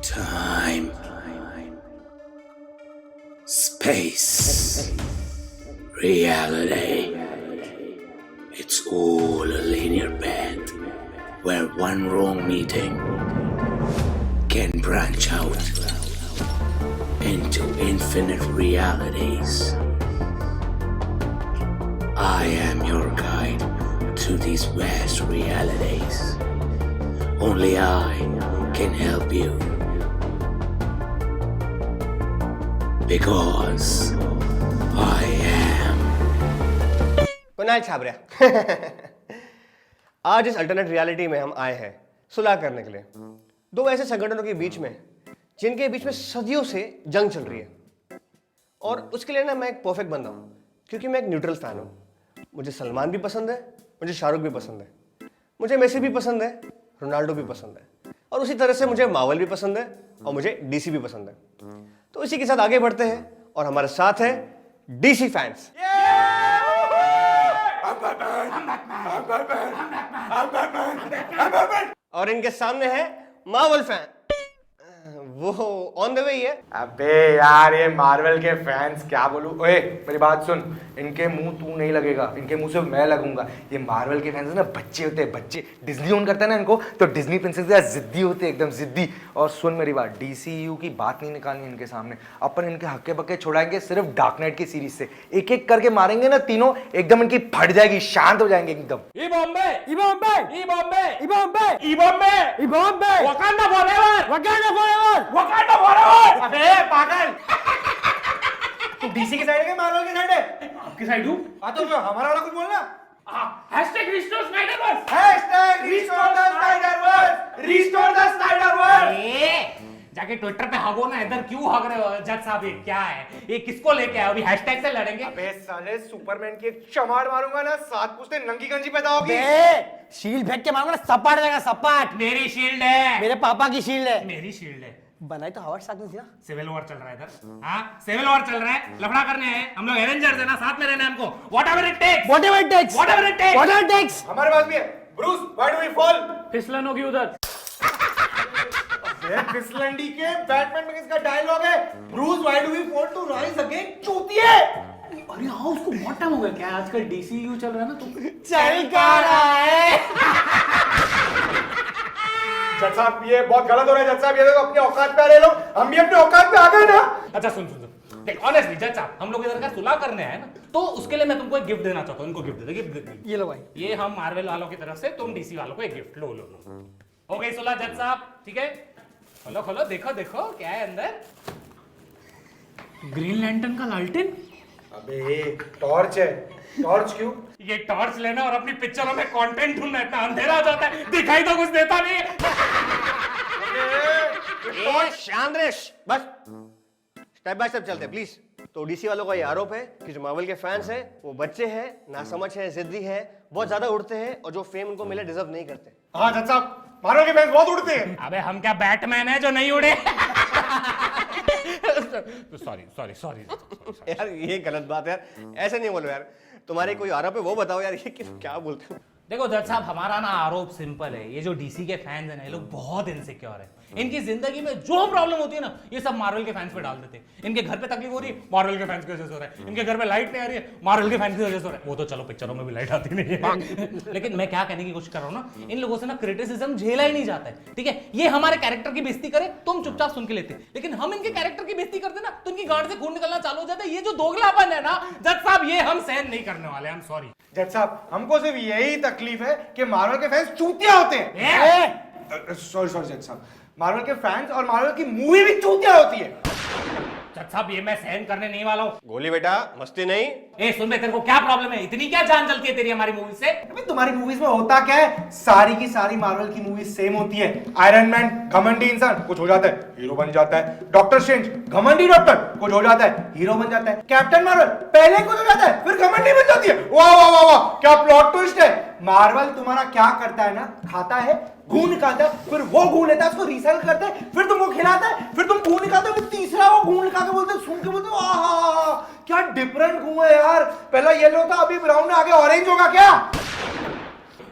Time, space, reality. It's all a linear path where one wrong meeting can branch out into infinite realities. I am your guide to these vast realities. Only I can help you. Because I am. Kunal Chhabria आज इस alternate reality में हम आए हैं सुलह करने के लिए दो ऐसे संगठनों के बीच में जिनके बीच में सदियों से जंग चल रही है। और उसके लिए ना मैं एक परफेक्ट बंदा हूं क्योंकि मैं एक न्यूट्रल फैन हूं। मुझे सलमान भी पसंद है, मुझे शाहरुख भी पसंद है, मुझे मेसी भी पसंद है, रोनाल्डो भी पसंद है, और उसी तरह से मुझे मार्वल भी पसंद है और मुझे डीसी भी पसंद है। तो इसी के साथ आगे बढ़ते हैं और हमारे साथ है डीसी फैंस। और इनके सामने है मार्वल फैन, वो ऑन द वे ही है। अबे यार ये मार्वल के फैंस क्या बोलूं। ओए मेरी बात सुन, इनके मुंह तू नहीं लगेगा, इनके मुंह से मैं लगूंगा। ये मार्वल के फैंस ना बच्चे होते हैं, बच्चे। डिज्नी ओन करता है ना इनको, तो डिज्नी प्रिंसेस या जिद्दी होते हैं, एकदम जिद्दी। और सुन मेरी बात, डीसीयू की बात नहीं निकालनी इनके सामने। अपन इनके हक्के बक्के छुड़ाएंगे सिर्फ डार्क नाइट की सीरीज से। एक एक करके मारेंगे ना तीनों, एकदम इनकी फट जाएगी, शांत हो जाएंगे एकदम। Yibambe Yibambe Yibambe Yibambe Yibambe Yibambe Wakanda forever Wakanda forever Wakanda forever. अबे पागल, तू डीसी की साइड है कि मार्वल की साइड है? आपकी साइड हूं। हाँ तो हमारा वाला कुछ बोलना। Hashtag restore Snyderverse. Hashtag restore the Snyderverse, restore the Snyderverse. जाके ट्विटर पे हगो ना, इधर क्यों हग रहे हो जज साहब? ये क्या है? ये किसको लेके आए? अभी हैशटैग से लड़ेंगे? अबे साले सुपरमैन की एक चमाड़ मारूंगा ना, सात पुश्ते नंगी गंजी पैदा होगी। बे शील्ड फेंक के मारूंगा ना, सपाट जाएगा सपाट। मेरी शील्ड है। मेरे पापा की शील्ड है। मेरी शील्ड है। बनाई तो हवा साथ में थी ना। सिविल वॉर चल रहा है इधर। हाँ सिविल वॉर चल रहा है, लफड़ा करने हैं हम लोग। एवेंजर्स है ना, साथ में रहना है हमको। Whatever it takes, whatever it takes, whatever it takes, whatever it takes. हमारे पास भी है। Bruce, why do we fall? फिसलन होगी उधर। ये फिसलंडी के बैटमैन में किसका डायलॉग है? Bruce, why do we fall to rise again? चूतिए। अरे हाँ, उसको बहुत टाइम हो गया। क्या आजकल डीसीयू चल रहा है ना, तो चल का रहा है। जज साहब ये बहुत गलत हो रहा है। जज साहब ये देखो, अपने औकात पे आ रहे लोग, हम भी अपने औकात पे आ गए ना। अच्छा सुन सुन सुन, देख ऑनेस्टली जज साहब, हम लोग इधर का सुलह करने आए ना, तो उसके लिए मैं तुमको एक गिफ्ट देना चाहता हूँ। इनको गिफ्ट दे दे, गिफ्ट दे। ये लो भाई, ये हम मार्वल वालों की तरफ से, तुम डीसी वालों को एक गिफ्ट। लो लो लो। हो गई सुलह जज साहब, ठीक है? खोलो खोलो, देखो देखो क्या है अंदर। ग्रीन लैंटर्न का लालटेन। अबे टॉर्च है। टॉर्च क्यों? ये टॉर्च लेना और अपनी पिक्चरों में कंटेंट ढूंढना, इतना अंधेरा हो जाता है, दिखाई तो कुछ देता नहीं है। ए शांद्रेश, बस स्टेप बाय स्टेप चलते प्लीज। तो डीसी वालों का ये आरोप है कि जो मार्वल के फैंस हैं वो बच्चे हैं, नासमझ हैं, जिद्दी हैं, बहुत ज्यादा उड़ते हैं और जो फेम उनको मिले डिजर्व नहीं करते। हाँ जज साहब, मार्वल के फैंस बहुत उड़ते हैं। अबे हम क्या बैटमैन है जो नहीं उड़े? Sorry sorry sorry. यार ये गलत बात है यार, ऐसे नहीं बोलो यार। तुम्हारे कोई आरोप है वो बताओ यार, ये क्या बोलते हो? देखो जज साहब, हमारा ना आरोप सिंपल है। ये जो डीसी के फैंस हैं ना, ये लोग बहुत इनसिक्योर है। इनकी जिंदगी में जो प्रॉब्लम होती है ना, ये सब मार्वल के फैंस पे डाल देते हैं। इनके घर पे तकलीफ हो रही है, मार्वल के फैंस की वजह से हो रहा है। इनके घर पे लाइट नहीं आ रही है, मार्वल के फैंस की वजह से हो रहा है। वो तो चलो पिक्चरों में भी लाइट आती नहीं है। लेकिन मैं क्या कहने की कोशिश कर रहा हूँ ना, इन लोगों से ना क्रिटिसिज्म झेला ही नहीं जाता है, ठीक है? ये हमारे कैरेक्टर की बेइज्जती करे, तुम चुपचाप सुन के लेते, लेकिन हम इनके कैरेक्टर की बेइज्जती करते ना, तो इनकी गांड से खून निकलना चालू हो जाता है। ये जो दोगलापन है ना जज साहब, ये हम सहन नहीं करने वाले। आई एम सॉरी जज साहब, हमको सिर्फ यही तकलीफ है कि मार्वल के फैंस चूतिया होते हैं। सॉरी सॉरी जज साहब, मार्वल के फैंस और मार्वल की मूवी भी चूतिया होती है। जज साहब, ये मैं सहन करने नहीं वाला हूँ। गोली बेटा, मस्ती नहीं। ए सुन बे, तेरे को क्या प्रॉब्लम है? इतनी क्या जान जलती है तेरी हमारी मूवी से? अबे तुम्हारी मूवीज में होता क्या है? सारी की सारी मार्वल की मूवीज सेम होती है। आयरन मैन घमंडी इंसान, कुछ हो जाता है हीरो बन जाता है। डॉक्टर स्ट्रेंज घमंडी डॉक्टर, कुछ हो जाता है हीरो बन जाता है। कैप्टन मार्वल पहले कुछ हो जाता है फिर घमंडी बन जाती है। वाह वाह वाह वाह, क्या प्लॉट ट्विस्ट है। मार्वल तुम्हारा क्या करता है ना, खाता है, घून निकालता है, फिर वो घून लेता है, उसको रीसाइकल करता है, फिर तुमको खिलाता है, फिर तुम घून निकालते हो, फिर तीसरा वो घून निकाल के बोलते हो, सुन के बोलते हो आहा क्या डिफरेंट घून है यार। पहला येलो था, अभी ब्राउन है, आगे ऑरेंज होगा क्या?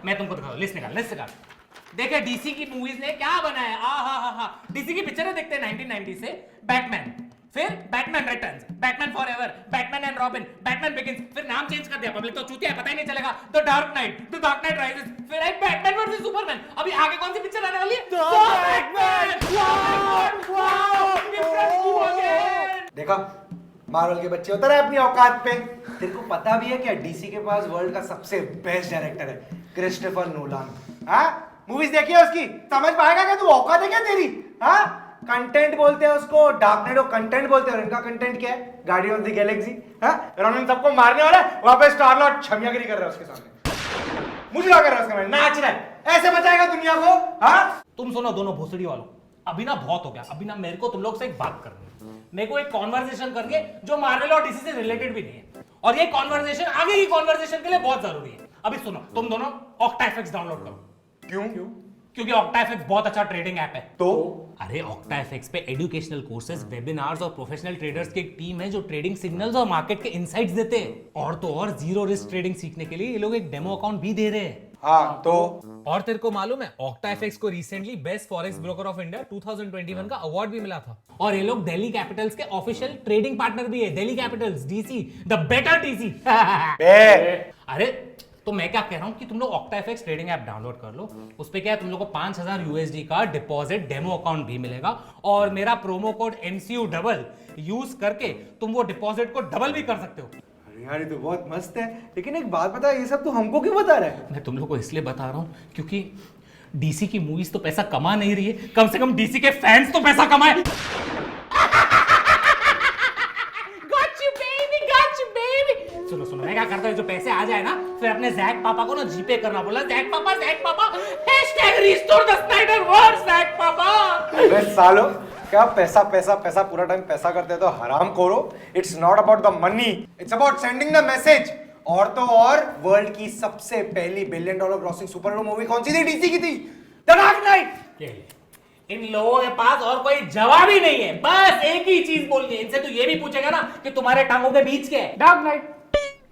मैं तुमको दिखाऊं, लिस्ट निकाल लिस्ट निकाल। देखे डीसी की मूवीज ने क्या बनाया, डीसी की पिक्चरें देखते हैं 1990 से। बैटमैन, फिर Batman returns, Batman forever, Batman and robin, Batman begins, फिर नाम चेंज कर दिया, पब्लिक तो चूतिया है, पता ही नहीं चलेगा। द डार्क नाइट राइजेस, फिर आई बैटमैन वर्सेस सुपरमैन। अभी आगे कौन सी पिक्चर आने वाली है? The Batman. देखा, मार्वल के बच्चे उतर है अपनी औकात पे। तेरे को पता भी है क्या डीसी के पास वर्ल्ड का सबसे बेस्ट डायरेक्टर है, क्रिस्टोफर नोलान। हाँ, मूवीज देखी है उसकी, समझ पाएगा क्या तू? औकात है क्या तेरी? हाँ, कंटेंट बोलते हैं उसको, डार्क नाइट को कंटेंट बोलते हैं, और इनका कंटेंट क्या है? Guardian of the Galaxy. हाँ, रोनन सबको मारने वाला है, वहां पे स्टार लॉर्ड छमियागिरी कर रहा है उसके सामने, मुजरा कर रहा है उसके सामने, नाच रहा है। ऐसे बचाएगा दुनिया को? हाँ, तुम सुनो दोनों भोसड़ी वालों, अभी ना बहुत हो गया। अभी ना मेरे को तुम लोग से एक बात करनी है। मेरे को एक कॉन्वर्सेशन करके जो मार्वल और डीसी से रिलेटेड भी नहीं है, और ये कॉन्वर्सेशन आगे की कॉन्वर्सेशन के लिए बहुत जरूरी है। अभी सुनो, तुम दोनों ऑक्टाएफएक्स डाउनलोड करो। क्यों? क्योंकि ऑक्टाएफएक्स बहुत अच्छा ट्रेडिंग ऐप है। तो अरे ऑक्टाएफएक्स पे एजुकेशनल कोर्सेज, वेबिनार्स और प्रोफेशनल ट्रेडर्स की एक टीम है जो ट्रेडिंग सिग्नल्स और मार्केट के इनसाइट्स देते हैं। और तो और जीरो रिस्क ट्रेडिंग सीखने के लिए ये लोग एक डेमो अकाउंट भी दे रहे हैं। हाँ, तो और तेरे को मालूम है ऑक्टाएफएक्स को recently best forex broker of India 2021 का अवार्ड भी मिला था। और ये लोग दिल्ली कैपिटल्स के ऑफिशियल ट्रेडिंग पार्टनर भी है। Delhi Capitals, DC, the better DC. अरे तो मैं क्या कह रहा हूं कि तुम लोग ऑक्टाएफएक्स ट्रेडिंग ऐप डाउनलोड कर लो। उस पे क्या है, तुम लोग को 5000 USD का डिपॉजिट डेमो अकाउंट भी मिलेगा, और मेरा promo code MCU double use करके तुम वो डिपॉजिट को डबल भी कर सकते हो। अरे यार, ये तो बहुत मस्त है, लेकिन एक बात बता, ये सब तो हमको क्यों बता रहा है? मैं तुम लोग को इसलिए बता रहा हूं क्योंकि डीसी की मूवीज तो पैसा कमा नहीं रही है, कम से कम डीसी के फैंस तो पैसा कमाए। सुनो सुनो, मैं क्या करता हूँ, जो पैसे आ जाए ना, फिर अपने जैक पापा को ना जीपे करना, बोला जैक पापा #रिस्टोर द स्नाइडरवर्स जैक पापा। अबे सालो, क्या पैसा पैसा पैसा, पूरा टाइम पैसा करते हैं तो हराम खोरो। It's not about the money, it's about sending the message. और तो और वर्ल्ड की सबसे पहली $1 billion grossing super hero movie कौन सी थी? डीसी की थी, द डार्क नाइट। इन लोगों के पास और कोई जवाब ही नहीं है, बस एक ही चीज बोलनी है। इनसे तो ये भी पूछेगा ना कि तुम्हारे टांगों के बीच क्या है? Dark night.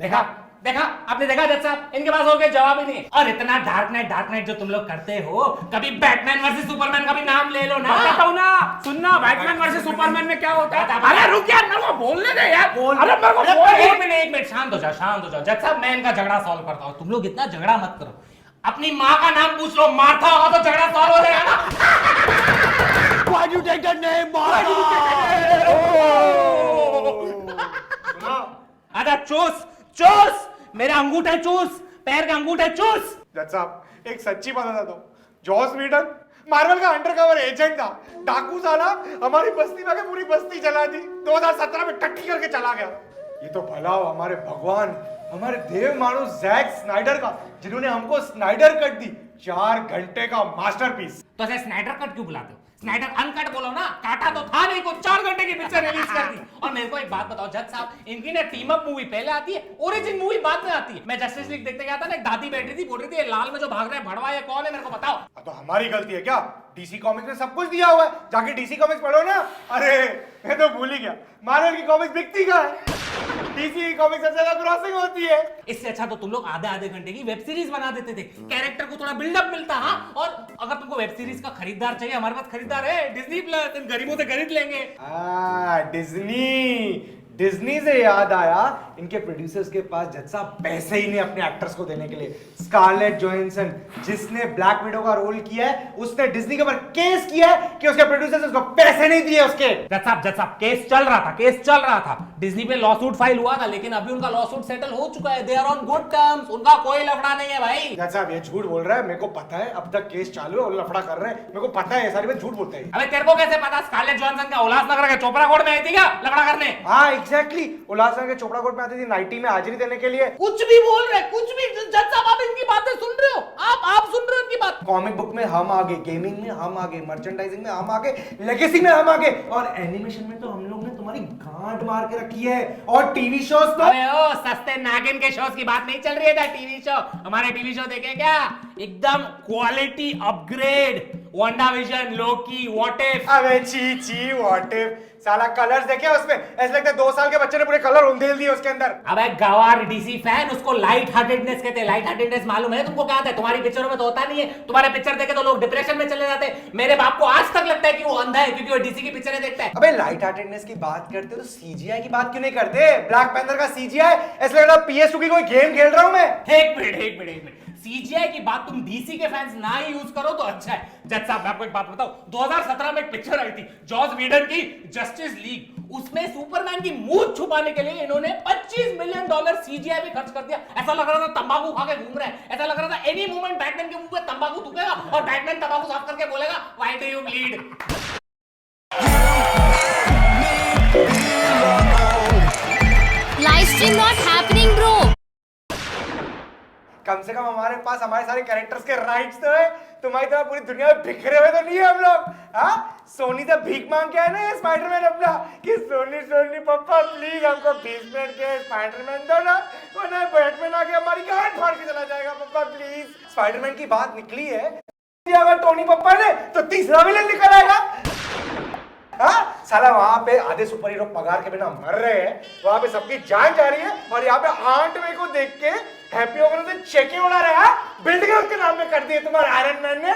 देखा देखा, आपने देखा जज साहब, इनके पास और कोई जवाब ही नहीं है। और इतना डार्क नाइट जो तुम लोग करते हो, कभी बैटमैन वर्सेस सुपरमैन का भी नाम ले लो ना। बताता हूं ना, सुनना, बैटमैन वर्सेस सुपरमैन में क्या होता है। अरे रुक यार, मेरे को बोलने दे यार। अरे मेरे को बोल, एक मिनट शांत हो जाओ जज साहब, मैं इनका झगड़ा सॉल्व करता हूं। तुम लोग इतना झगड़ा मत करो, अपनी माँ का नाम पूछ लो, मार्था होगा तो झगड़ा सॉल्व हो जाएगा ना। Why do you take the name Martha? आजा चूस, मेरा अंगूठा चूस, पैर का अंगूठा चूस। जज साहब, एक सच्ची बात बता दो, जॉस व्हीडन मार्वल का अंडरकवर एजेंट था, डाकू साला हमारी बस्ती में पूरी बस्ती जला दी, 2017 में टट्टी करके चला गया। ये तो भला हो हमारे भगवान, हमारे देव मानो जैक स्नाइडर का, जिन्होंने हमको स्नाइडर कट दी, 4 घंटे का मास्टरपीस। तो ऐसे स्नाइडर कट क्यों बुलाते हो? स्नाइडर अनकट बोलो ना, काटा तो था नहीं को, 4 घंटे की पिक्चर रिलीज कर दी। और मेरे को एक बात बताओ जज साहब, इनकी ना टीम अप मूवी पहले आती है, ओरिजिन मूवी बाद में आती है। मैं जस्टिस लीग देखते गया था ना, एक दादी बैठी थी, बोल रही थी लाल में जो भाग रहा है भड़वा, ये कौन है मेरे को बताओ। तो हमारी गलती है क्या? डीसी कॉमिक्स में सब कुछ दिया हुआ है, जाके डीसी कॉमिक्स पढ़ो ना। अरे मैं तो भूल ही गया, मार्वल की कॉमिक्स बिकती कहाँ है? डीसी की कॉमिक्स सबसे ज्यादा क्रॉसिंग होती है। इससे अच्छा तो तुम लोग आधे घंटे की वेब सीरीज बना देते थे, कैरेक्टर को थोड़ा बिल्डअप मिलता। हाँ, और अगर तुमको वेब सीरीज का खरीदार चाहिए, हमारे पास खरीदार है, डिज्नी प्लस, इन गरीबों से खरीद लेंगे। डिज्नी से याद आया, इनके प्रोड्यूसर्स के पास जज साहब पैसे ही नहीं अपने एक्टर्स को देने के लिए। स्कारलेट जोहानसन, जिसने ब्लैक विडो का रोल किया है, उसने डिज्नी के ऊपर केस किया है कि उसके प्रोड्यूसर्स उसको पैसे नहीं दिए उसके। जज साहब केस चल रहा था, डिज्नी पे लॉसूट फाइल हुआ था, लेकिन अभी उनका लॉसूट सेटल हो चुका है, they are on good terms, उनका कोई लफड़ा नहीं है भाई। जज साहब ये झूठ बोल रहा है, मेरे को पता है, अब तक केस चालू है और लफड़ा कर रहे हैं, मेरे को पता है, ये सारी बात झूठ बोलता है। अबे तेरे को कैसे पता? स्कारलेट जोहानसन का उल्लासनगर के चोपड़ा कोर्ट में आई थी क्या लफड़ा करने? हाँ एग्जैक्टली, उल्लासनगर के चोपड़ा कोर्ट में आती थी नाइटी में हाजिरी देने के लिए। कुछ भी बोल रहे, कुछ भी। जज साहब आप इनकी बातें सुन रहे हो? आप सुन रहे हो इनकी बात? कॉमिक बुक में हम आगे, गेमिंग में हम आगे, मर्चेंडाइजिंग में हम आगे, लेगेसी में हम आगे, और एनिमेशन में तो हम लोग ने तुम्हारी गांड मार के रखी है। और टीवी शोज तो अरे ओ सस्ते नागिन के शोज की बात नहीं चल रही है। टीवी शो, हमारे टीवी शो देखे क्या? एकदम quality upgrade, Wanda vision, Loki, what if. अबे ची व्हाट इफ, साला कलर्स देखे उसमें, ऐसा लगता है 2 साल के बच्चे ने पूरे कलर उंडेल दिए उसके अंदर। अबे गवार डीसी फैन, उसको लाइट हार्टेडनेस कहते हैं। लाइट हार्टेडनेस मालूम है तुमको क्या आता है? तुम्हारी पिक्चरों में तो होता नहीं है। तुम्हारे पिक्चर देखे तो लोग डिप्रेशन में चले जाते हैं। मेरे बाप को आज तक लगता है कि वो अंधा है क्योंकि वो डीसी की पिक्चरें देखता है। अबे लाइट हार्टेडनेस की बात करते तो सीजीआई की बात क्यों नहीं करते? ब्लैक पैंथर का सीजीआई ऐसा लग रहा है PS2 की कोई गेम खेल रहा हूं मैं। एक मिनट। सीजीआई की बात तुम डीसी के फैंस ना ही यूज करो तो अच्छा है। जज साहब, मैं आपको एक बात बताऊं, 2017 में एक पिक्चर आई थी जॉस व्हीडन की, जस्टिस लीग। उसमें सुपरमैन की मूंछ छुपाने के लिए इन्होंने $25 मिलियन सीजीआई में खर्च कर दिया। ऐसा लग रहा था तंबाकू खा के घूम रहा है। ऐसा लग रहा था एनी मोमेंट बैटमैन के मुंह पे तंबाकू थूकेगा और बैटमैन तंबाकू साफ करके बोलेगा, why do you bleed? Live stream not happening, bro. कम से कम हमारे पास हमारे सारे कैरेक्टर्स के राइट्स तो है। तुम्हारी तरह पूरी दुनिया में बिखरे हुए तो नहीं है हम लोग। हाँ, सोनी से भीख मांग के है ना ये स्पाइडरमैन अपना कि सोनी पापा प्लीज हमको 20 मिनट के स्पाइडरमैन दो ना, वरना बैटमैन आके हमारी गांड फाड़ के चला जाएगा पापा प्लीज। स्पाइडरमैन की बात निकली है, अगर टोनी पापा ने तो तीसरा विलेन निकल आएगा। हाँ, साला वहां पे आधे सुपर हीरो पगार के बिना मर रहे हैं, वहां पे सबकी जान जा रही है और यहाँ पे आंट में को देख के हैप्पी होकर से चेके उड़ा रहे हैं। बिल्डिंग उसके नाम में कर दिए तुम्हारे आयरन मैन ने।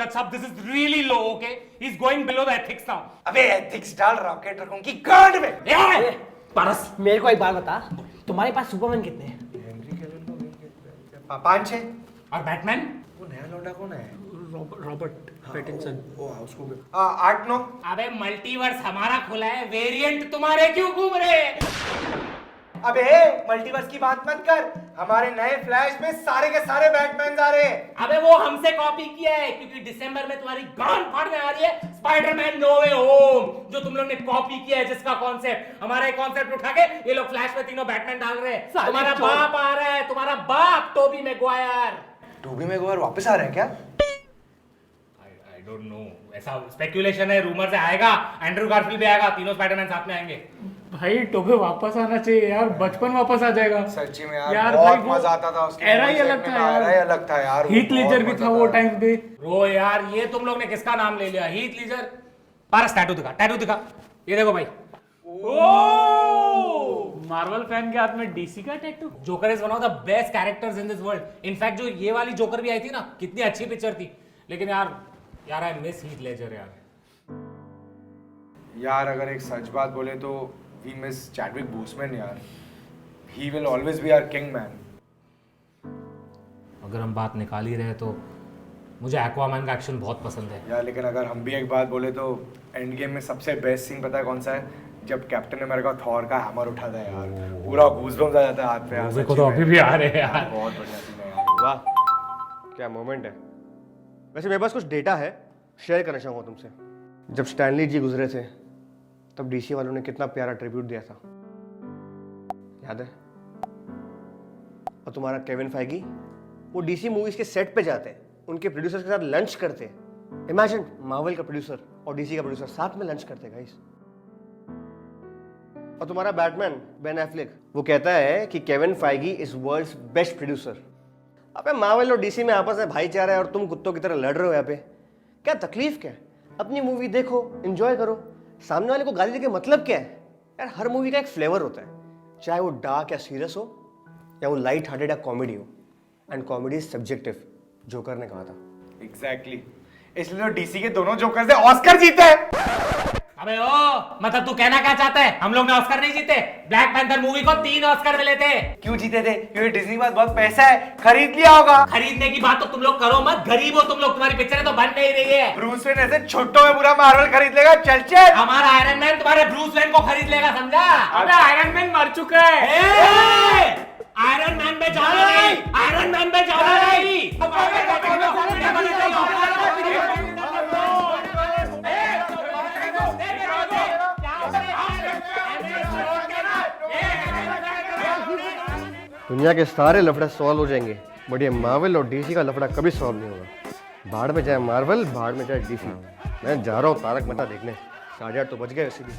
साहब, this is really low, okay? He is going below the ethics now. अबे एथिक्स डाल रॉकेट रखूं की गांड में। पारस, मेरे को एक बात बता, तुम्हारे पास सुपरमैन कितने हैं? 5-6। और बैटमैन? वो नया लौंडा कौन है? Robert Pattinson. उसको 8-9। अबे मल्टीवर्स हमारा खुला है, वेरिएंट तुम्हारे क्यों घूम रहे हैं? अबे मल्टीवर्स की बात मत कर, हमारे नए फ्लैश में सारे के सारे बैटमैन आ रहे हैं। अबे वो हमसे कॉपी किया है क्योंकि दिसंबर में तुम्हारी गांड फाड़ने आ रही है स्पाइडरमैन नो वे होम, जो तुम लोग ने कॉपी किया है, जिसका कॉन्सेप्ट हमारे कॉन्सेप्ट उठा के ये लोग फ्लैश में तीनों बैटमैन डाल रहे हैं। तुम्हारा बाप आ रहा है, तुम्हारा बाप टोबी मैगवायर। टोबी मैगवायर वापस आ रहे हैं क्या? आई डोंट नो, ऐसा स्पेकुलेशन है, रूमर से आएगा। एंड्रू गारफील्ड भी आएगा, तीनों स्पाइडरमैन साथ में आएंगे। भाई टोबे वापस आना चाहिए यार, बचपन वापस आ जाएगा। सच्ची में यार बहुत भाई, मजा आता था उसके। एरा ही अलग था यार। एरा ही अलग था यार। हीथ लीजर भी था वो टाइम पे। रो यार, ये तुम लोग ने किसका नाम ले लिया? Heath Ledger. पारस टैटू दिखा। ये देखो भाई, मार्वल फैन के हाथ में डीसी का tattoo. Joker is one of the best characters in this world. In fact जो ये वाली जोकर भी आई थी ना, कितनी अच्छी पिक्चर थी, लेकिन यार आई मिस हीथ लेजर यार अगर एक सच बात बोले तो वी मिस चैडविक बोसमैन यार। He will always be our king man. अगर हम बात निकाल ही रहे तो मुझे एक्वामैन का एक्शन बहुत पसंद है यार, लेकिन अगर हम भी एक बात बोले तो एंड गेम में सबसे बेस्ट सीन पता है कौन सा है? जब कैप्टन अमेरिका थॉर का हैमर उठाता है यार, पूरा गूज़बम्स आ जाता है हाथ पे यार। देखो तो अभी भी आ रहे हैं यार। बहुत बढ़िया सीन है यार। वाह, क्या मोमेंट है। वैसे मेरे पास कुछ डेटा है, शेयर करना चाहूँगा तुमसे। जब स्टैनली जी गुजरे थे तब डीसी वालों ने कितना प्यारा ट्रिब्यूट दिया था, याद है? और तुम्हारा केविन फाइगी, वो डीसी मूवीज के सेट पे जाते हैं, उनके प्रोड्यूसर्स के साथ लंच करते हैं। इमेजिन, मार्वल का प्रोड्यूसर और डीसी का प्रोड्यूसर साथ में लंच करते गाइस। और तुम्हारा बैटमैन बेन एफ्लेक, वो कहता है कि Kevin Feige is world's best producer. अबे मार्वल और डीसी में आपस में भाईचारा है और तुम कुत्तों की तरह लड़ रहे हो यहाँ पे। क्या तकलीफ क्या है? अपनी मूवी देखो, एंजॉय करो। सामने वाले को गाली देके मतलब क्या है यार? हर मूवी का एक फ्लेवर होता है, चाहे वो डार्क या सीरियस हो या वो लाइट हार्टेड या कॉमेडी हो। And comedy is subjective, joker ने कहा था। एग्जैक्टली, इसलिए तो डीसी के दोनों जोकर से ऑस्कर जीते हैं। अबे ओ, मतलब तू कहना क्या चाहता है? हम लोग ने ऑस्कर नहीं जीते? ब्लैक पैंथर मूवी को 3 ऑस्कर मिले थे। क्यों जीते थे? क्योंकि डिज्नी के पास बहुत पैसा है, खरीद लिया होगा। खरीदने की बात तो तुम लोग करो मत, गरीब हो तुम लोग, तुम्हारी पिक्चरें तो बन नहीं रही है। ब्रूस वेन ऐसे छोटों में पूरा मार्वल खरीद लेगा। चल हमारा आयरन मैन तुम्हारे ब्रूस वेन को खरीद लेगा, समझा? अबे आयरन मैन मर चुका है। आयरन मैन पे जाना नहीं, आयरन मैन पे जाना नहीं। दुनिया के सारे लफड़े सॉल्व हो जाएंगे, बट ये मार्वल और डीसी का लफड़ा कभी सॉल्व नहीं होगा। भाड़ में जाए मार्वल, भाड़ में जाए डीसी। मैं जा रहा हूँ तारक मेहता देखने। 8:30 तो बज गए वैसे भी।